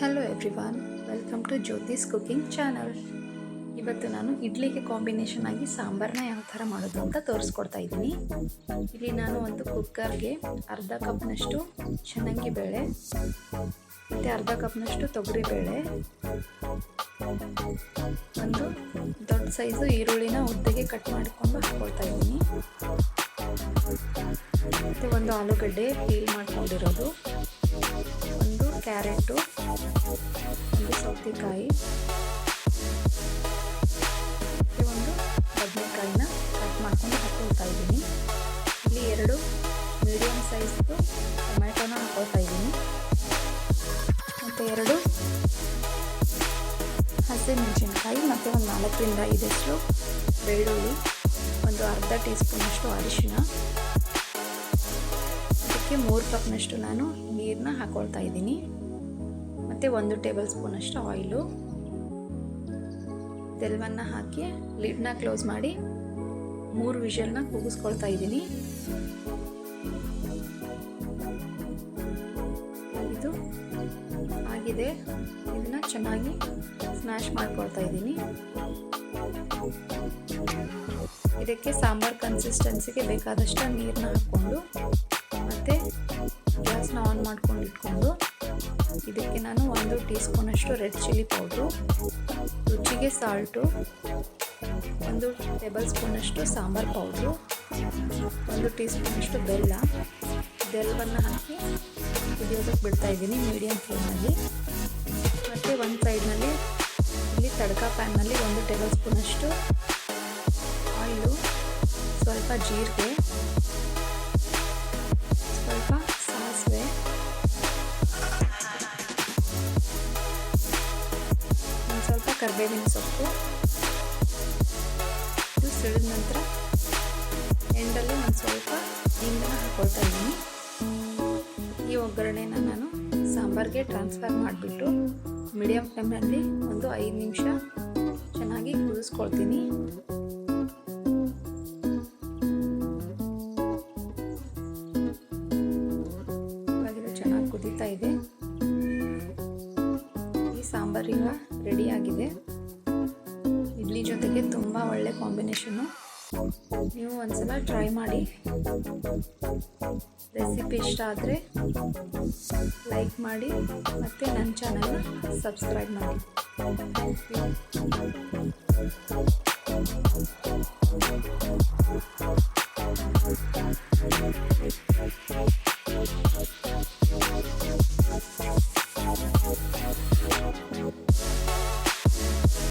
Hello everyone, welcome to Jyothi's cooking channel. ಇವತ್ತು ನಾನು ಇಡ್ಲಿಗೆ ಕಾಂಬಿನೇಷನ್ ಆಗಿ ಸಾಂಬಾರನ್ನ ಯಾವ ಥರ ಮಾಡೋದು ಅಂತ ತೋರಿಸ್ಕೊಡ್ತಾ ಇದ್ದೀನಿ. ಇಲ್ಲಿ ನಾನು ಒಂದು ಕುಕ್ಕರ್ಗೆ ಅರ್ಧ ಕಪ್ನಷ್ಟು ಚೆನ್ನಾಗಿ ಬೇಳೆ ಮತ್ತು ಅರ್ಧ ಕಪ್ನಷ್ಟು ತೊಗರಿಬೇಳೆ, ಒಂದು ದೊಡ್ಡ ಸೈಜು ಈರುಳ್ಳಿನ ಉದ್ದಗೆ ಕಟ್ ಮಾಡಿಕೊಂಡು ಹಾಕ್ಕೊಳ್ತಾ ಇದ್ದೀನಿ. ಮತ್ತು ಒಂದು ಆಲೂಗಡ್ಡೆ ಪೀಲ್ ಮಾಡ್ಕೊಂಡಿರೋದು, ಒಂದು ಕ್ಯಾರೆಟು, ಒಂದು ಸೌತೆಕಾಯಿ ಮತ್ತು ಒಂದು ಬದನೆಕಾಯಿನ ಕಟ್ ಮಾಡ್ಕೊಂಡು ಹಾಕ್ಕೊಳ್ತಾ ಇದ್ದೀನಿ. ಇಲ್ಲಿ 2 ಮೀಡಿಯಮ್ ಸೈಜ್ದು ಟೊಮ್ಯಾಟೋನ ಹಾಕ್ಕೊಳ್ತಾ ಇದ್ದೀನಿ ಮತ್ತು 2 ಹಸಿಮೆಣಸಿನ್ಕಾಯಿ ಮತ್ತು ಒಂದು 4ರಿಂದ 5 ಬೆಳ್ಳುಳ್ಳಿ, ಒಂದು ಅರ್ಧ ಟೀ ಸ್ಪೂನಷ್ಟು ಅರಿಶಿನ, ಅದಕ್ಕೆ 3 ಕಪ್ನಷ್ಟು ನಾನು ನೀರನ್ನ ಹಾಕ್ಕೊಳ್ತಾ ಇದ್ದೀನಿ ಮತ್ತು 1 ಟೇಬಲ್ ಸ್ಪೂನಷ್ಟು ಆಯಿಲು. ಇದೆಲ್ಲವನ್ನು ಹಾಕಿ ಲಿಡ್ನ ಕ್ಲೋಸ್ ಮಾಡಿ 3 ವಿಷಲ್ನ ಕೂಗಿಸ್ಕೊಳ್ತಾ ಇದ್ದೀನಿ. ಇದು ಆಗಿದೆ. ಇದನ್ನು ಚೆನ್ನಾಗಿ ಸ್ಮ್ಯಾಶ್ ಮಾಡ್ಕೊಳ್ತಾ ಇದ್ದೀನಿ. ಇದಕ್ಕೆ ಸಾಂಬಾರ್ ಕನ್ಸಿಸ್ಟೆನ್ಸಿಗೆ ಬೇಕಾದಷ್ಟು ನೀರನ್ನ ಹಾಕ್ಕೊಂಡು ಮತ್ತು ಗ್ಯಾಸ್ನ ಆನ್ ಮಾಡ್ಕೊಂಡು ಇಟ್ಕೊಂಡು ಇದಕ್ಕೆ ನಾನು 1 ಟೀ ಸ್ಪೂನಷ್ಟು ರೆಡ್ ಚಿಲ್ಲಿ ಪೌಡ್ರು, ರುಚಿಗೆ ಸಾಲ್ಟು, 1 ಟೇಬಲ್ ಸ್ಪೂನಷ್ಟು ಸಾಂಬಾರು ಪೌಡ್ರು, 1 ಟೀ ಸ್ಪೂನಷ್ಟು ಬೆಲ್ಲ, ಇದೆಲ್ಲವನ್ನು ಹಾಕಿ ಕುದಿಯೋದಕ್ಕೆ ಬಿಡ್ತಾ ಇದ್ದೀನಿ ಮೀಡಿಯಮ್ ಫ್ಲೇಮಲ್ಲಿ. ಮತ್ತು ಒಂದು ಸೈಡ್ನಲ್ಲಿ ಇಲ್ಲಿ ತಡ್ಕ ಪ್ಯಾನ್ನಲ್ಲಿ 1 ಟೇಬಲ್ ಸ್ಪೂನಷ್ಟು ಆಯಿಲು, ಸ್ವಲ್ಪ ಜೀರಿಗೆ, ಸ್ವಲ್ಪ ಸಾಸಿವೆ, ಒಂದು ಸ್ವಲ್ಪ ಕರಿಬೇವಿನ ಸೊಪ್ಪು, ಇದು ಸಿಡಿದ ನಂತರ ಎಂಡಲ್ಲಿ ಒಂದು ಸ್ವಲ್ಪ ಹಿಂಗನ್ನ ಹಾಕ್ಕೊಳ್ತಾ ಇದ್ದೀನಿ. ಈ ಒಗ್ಗರಣೆನ ನಾನು ಸಾಂಬಾರಿಗೆ ಟ್ರಾನ್ಸ್ಫರ್ ಮಾಡಿಬಿಟ್ಟು ಮೀಡಿಯಮ್ ಫ್ಲೇಮ್ನಲ್ಲಿ ಒಂದು 5 ನಿಮಿಷ ಚೆನ್ನಾಗಿ ಕುದಿಸ್ಕೊಳ್ತೀನಿ. ಚೆನ್ನಾಗಿ ಕುದೀತಾ ಇದೆ. ಈ ಸಾಂಬಾರು ಈಗ ರೆಡಿಯಾಗಿದೆ. ಇಡ್ಲಿ ಜೊತೆಗೆ ತುಂಬ ಒಳ್ಳೆ ಕಾಂಬಿನೇಷನ್ನು. ನೀವು ಒಂದ್ಸಲ ಟ್ರೈ ಮಾಡಿ. ರೆಸಿಪಿ ಇಷ್ಟ ಆದರೆ ಲೈಕ್ ಮಾಡಿ ಮತ್ತು ನನ್ನ ಚಾನಲ್ನ ಸಬ್ಸ್ಕ್ರೈಬ್ ಮಾಡಿ. Thank you.